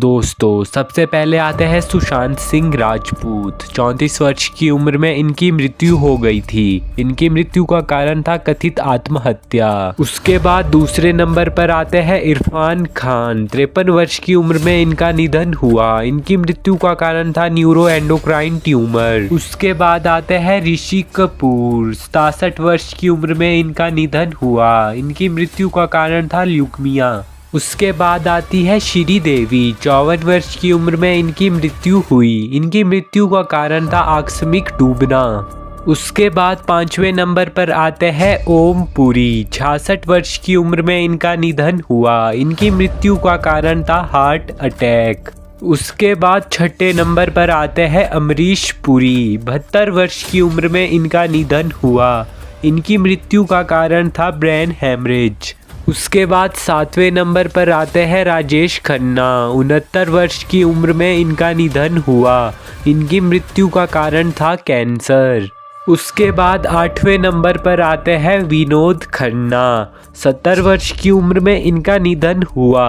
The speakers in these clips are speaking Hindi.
दोस्तों सबसे पहले आते हैं सुशांत सिंह राजपूत। 34 वर्ष की उम्र में इनकी मृत्यु हो गई थी। इनकी मृत्यु का कारण था कथित आत्महत्या। उसके बाद दूसरे नंबर पर आते हैं इरफान खान। 53 वर्ष की उम्र में इनका निधन हुआ। इनकी मृत्यु का कारण था न्यूरो एंडोक्राइन ट्यूमर। उसके बाद आते हैं ऋषि कपूर। 67 वर्ष की उम्र में इनका निधन हुआ। इनकी मृत्यु का कारण था ल्यूकेमिया। उसके बाद आती है श्रीदेवी। 54 वर्ष की उम्र में इनकी मृत्यु हुई। इनकी मृत्यु का कारण था आकस्मिक डूबना। उसके बाद 5वें नंबर पर आते हैं ओम पुरी। 66 वर्ष की उम्र में इनका निधन हुआ। इनकी मृत्यु का कारण था हार्ट अटैक। उसके बाद 6ठे नंबर पर आते हैं अमरीश पुरी। 72 वर्ष की उम्र में इनका निधन हुआ। इनकी मृत्यु का कारण था ब्रेन हैमरेज। उसके बाद 7वें नंबर पर आते हैं राजेश खन्ना। 69 वर्ष की उम्र में इनका निधन हुआ। इनकी मृत्यु का कारण था कैंसर। उसके बाद 8वें नंबर पर आते हैं विनोद खन्ना। 70 वर्ष की उम्र में इनका निधन हुआ।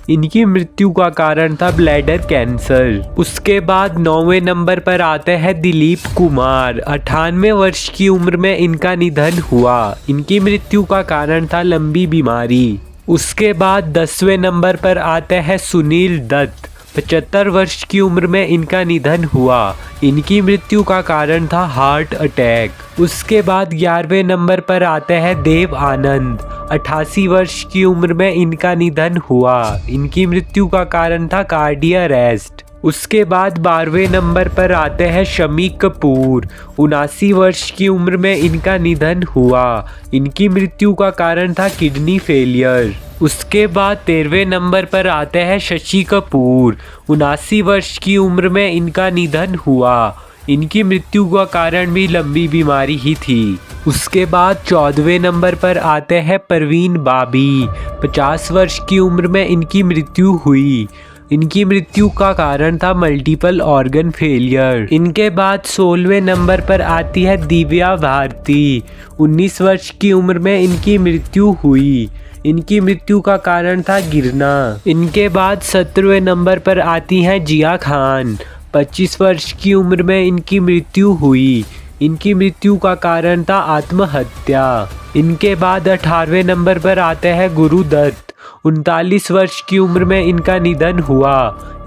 इनकी मृत्यु का कारण था ब्लैडर कैंसर। उसके बाद 9वें नंबर पर आते हैं दिलीप कुमार। 98 वर्ष की उम्र में इनका निधन हुआ। इनकी मृत्यु का कारण था लंबी बीमारी। उसके बाद 10वें नंबर पर आते हैं सुनील दत्त। 75 वर्ष की उम्र में इनका निधन हुआ। इनकी मृत्यु का कारण था हार्ट अटैक। उसके बाद 11वें नंबर पर आते हैं देव आनंद। 88 वर्ष की उम्र में इनका निधन हुआ। इनकी मृत्यु का कारण था कार्डियक अरेस्ट। उसके बाद 12वें नंबर पर आते हैं शम्मी कपूर। 79 वर्ष की उम्र में इनका निधन हुआ। इनकी मृत्यु का कारण था किडनी फेलियर। उसके बाद 13वें नंबर पर आते हैं शशि कपूर। 79 वर्ष की उम्र में इनका निधन हुआ। इनकी मृत्यु का कारण भी लंबी बीमारी ही थी। उसके बाद 14वें नंबर पर आते हैं परवीन बाबी। 50 वर्ष की उम्र में इनकी मृत्यु हुई। इनकी मृत्यु का कारण था मल्टीपल ऑर्गन फेलियर। इनके बाद 16वें नंबर पर आती है दिव्या भारती। 19 वर्ष की उम्र में इनकी मृत्यु हुई। इनकी मृत्यु का कारण था गिरना। इनके बाद 17वें नंबर पर आती हैं जिया खान। 25 वर्ष की उम्र में इनकी मृत्यु हुई। इनकी मृत्यु का कारण था आत्महत्या। इनके बाद 18वें नंबर पर आते हैं गुरु दत्त। 39 वर्ष की उम्र में इनका निधन हुआ।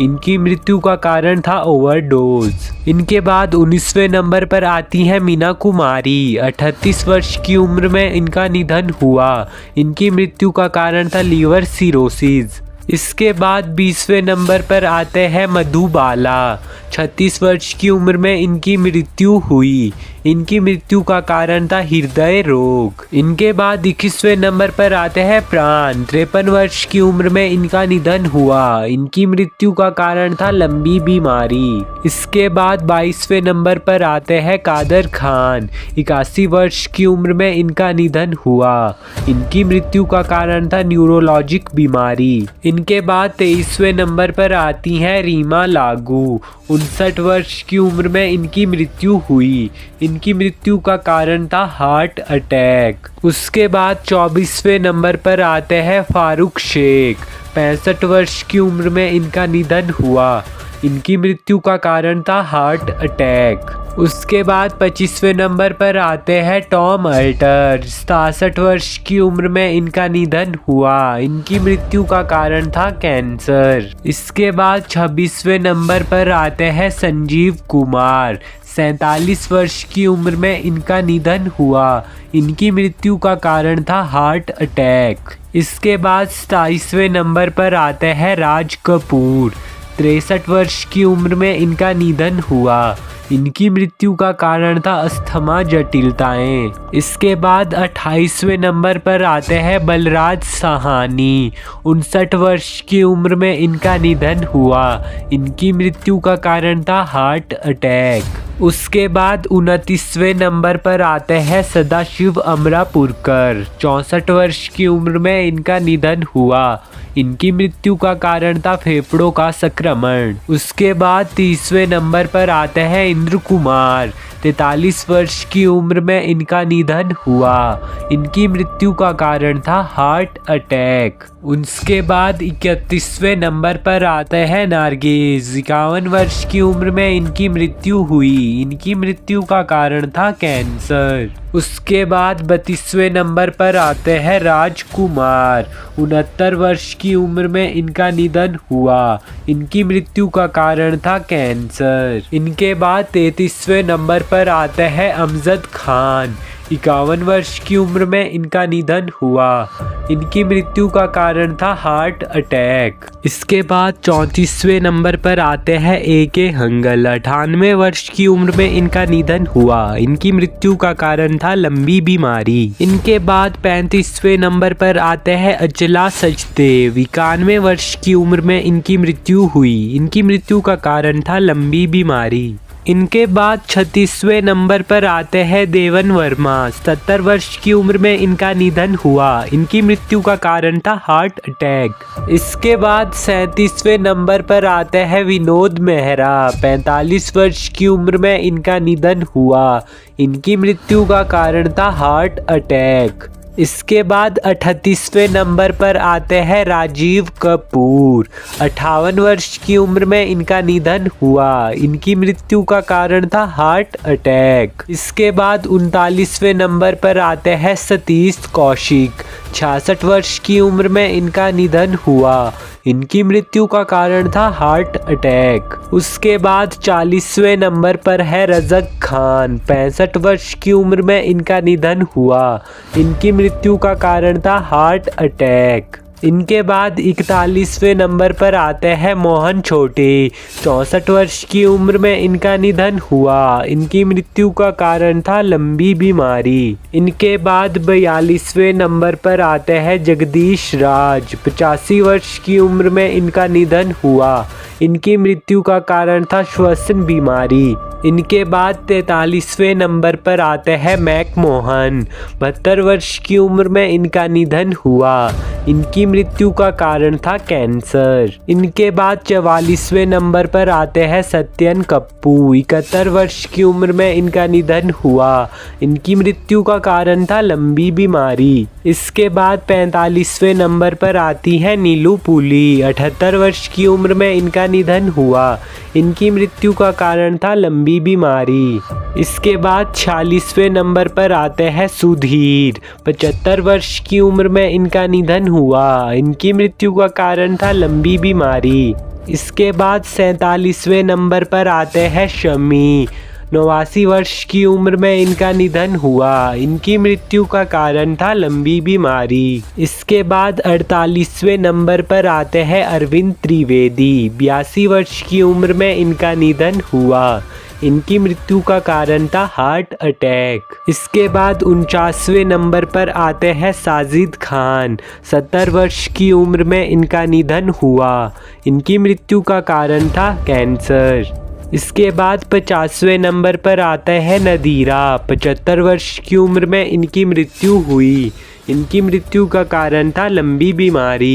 इनकी मृत्यु का कारण था ओवरडोज। इनके बाद 19वें नंबर पर आती हैं मीना कुमारी। 38 वर्ष की उम्र में इनका निधन हुआ। इनकी मृत्यु का कारण था लीवर सिरोसिस। इसके बाद 20वें नंबर पर आते हैं मधुबाला। 36 वर्ष की उम्र में इनकी मृत्यु हुई। इनकी मृत्यु का कारण था हृदय रोग। इनके बाद 21वें नंबर पर आते हैं प्राण। 53 वर्ष की उम्र में इनका निधन हुआ। इनकी मृत्यु का कारण था लंबी बीमारी। इसके बाद 22वें नंबर पर आते हैं कादर खान। 81 वर्ष की उम्र में इनका निधन हुआ। इनकी मृत्यु का कारण था न्यूरोलॉजिक बीमारी। इनके बाद 23वें नंबर पर आती हैं रीमा लागू। 59 वर्ष की उम्र में इनकी मृत्यु हुई। इनकी मृत्यु का कारण था हार्ट अटैक। उसके बाद 24वें नंबर पर आते हैं फारूक शेख। 65 वर्ष की उम्र में इनका निधन हुआ। इनकी मृत्यु का कारण था हार्ट अटैक। उसके बाद 25वें नंबर पर आते हैं टॉम अल्टर। 67 वर्ष की उम्र में इनका निधन हुआ। इनकी मृत्यु का कारण था कैंसर। इसके बाद 26वें नंबर पर आते हैं संजीव कुमार। 47 वर्ष की उम्र में इनका निधन हुआ। इनकी मृत्यु का कारण था हार्ट अटैक। इसके बाद 27वें नंबर पर आते हैं राज कपूर। 63 वर्ष की उम्र में इनका निधन हुआ। इनकी मृत्यु का कारण था अस्थमा जटिलताएं। इसके बाद 28वें नंबर पर आते हैं बलराज साहनी। 59 वर्ष की उम्र में इनका निधन हुआ। इनकी मृत्यु का कारण था हार्ट अटैक। उसके बाद 29वें नंबर पर आते हैं सदाशिव अमरापुरकर। 64 वर्ष की उम्र में इनका निधन हुआ। इनकी मृत्यु का कारण था फेफड़ों का संक्रमण। उसके बाद 30वें नंबर पर आते हैं इंद्र कुमार। 43 वर्ष की उम्र में इनका निधन हुआ। इनकी मृत्यु का कारण था हार्ट अटैक। उसके बाद 31वें नंबर पर आते हैं नारगिस। 51 वर्ष की उम्र में इनकी मृत्यु हुई। इनकी मृत्यु का कारण था कैंसर। उसके बाद 32वें नंबर पर आते हैं राजकुमार। 69 वर्ष की उम्र में इनका निधन हुआ। इनकी मृत्यु का कारण था कैंसर। इनके बाद 33वें नंबर पर आते हैं अमजद खान। 51 वर्ष की उम्र में इनका निधन हुआ। इनकी मृत्यु का कारण था हार्ट अटैक। इसके बाद 34वें नंबर पर आते हैं AK हंगल। 98 वर्ष की उम्र में इनका निधन हुआ। इनकी मृत्यु का कारण था लंबी बीमारी। इनके बाद 35वें नंबर पर आते हैं अचला सचदेव। 91 वर्ष की उम्र में इनकी मृत्यु हुई। इनकी मृत्यु का कारण था लंबी बीमारी। इनके बाद 36वें नंबर पर आते हैं देवन वर्मा। 70 वर्ष की उम्र में इनका निधन हुआ। इनकी मृत्यु का कारण था हार्ट अटैक। इसके बाद 37वें नंबर पर आते हैं विनोद मेहरा। 45 वर्ष की उम्र में इनका निधन हुआ। इनकी मृत्यु का कारण था हार्ट अटैक। इसके बाद 38वें नंबर पर आते हैं राजीव कपूर। 58 वर्ष की उम्र में इनका निधन हुआ। इनकी मृत्यु का कारण था हार्ट अटैक। इसके बाद 39वें नंबर पर आते हैं सतीश कौशिक। 66 वर्ष की उम्र में इनका निधन हुआ। इनकी मृत्यु का कारण था हार्ट अटैक। उसके बाद 40वें नंबर पर है रज़क खान। 65 वर्ष की उम्र में इनका निधन हुआ। इनकी मृत्यु का कारण था हार्ट अटैक। इनके बाद 41वें नंबर पर आते हैं मोहन छोटे। 64 वर्ष की उम्र में इनका निधन हुआ। इनकी मृत्यु का कारण था लंबी बीमारी। इनके बाद 42वें नंबर पर आते हैं जगदीश राज। 85 वर्ष की उम्र में इनका निधन हुआ। इनकी मृत्यु का कारण था श्वसन बीमारी। इनके बाद 43वें नंबर पर आते हैं मैकमोहन। 72 वर्ष की उम्र में इनका निधन हुआ। इनकी मृत्यु का कारण था कैंसर। इनके बाद 44वें नंबर पर आते हैं सत्यन कप्पू। 71 वर्ष की उम्र में इनका निधन हुआ। इनकी मृत्यु का कारण था लंबी बीमारी। इसके बाद 45वें नंबर पर आती है नीलू पुली। 78 वर्ष की उम्र में इनका निधन हुआ। इनकी मृत्यु का कारण था लंबी बीमारी। इसके बाद 46वें नंबर पर आते हैं सुधीर। 75 वर्ष की उम्र में इनका निधन हुआ। इनकी मृत्यु का कारण था लंबी बीमारी। इसके बाद 47वें नंबर पर आते हैं शमी। 89 वर्ष की उम्र में इनका निधन हुआ। इनकी मृत्यु का कारण था लंबी बीमारी। इसके बाद 48वें नंबर पर आते हैं अरविंद त्रिवेदी। 82 वर्ष की उम्र में इनका निधन हुआ। इनकी मृत्यु का कारण था हार्ट अटैक। इसके बाद 49वें नंबर पर आते हैं साजिद खान। 70 वर्ष की उम्र में इनका निधन हुआ। इनकी मृत्यु का कारण था कैंसर। इसके बाद 50वें नंबर पर आते हैं नदीरा। 75 वर्ष की उम्र में इनकी मृत्यु हुई। इनकी मृत्यु का कारण था लंबी बीमारी।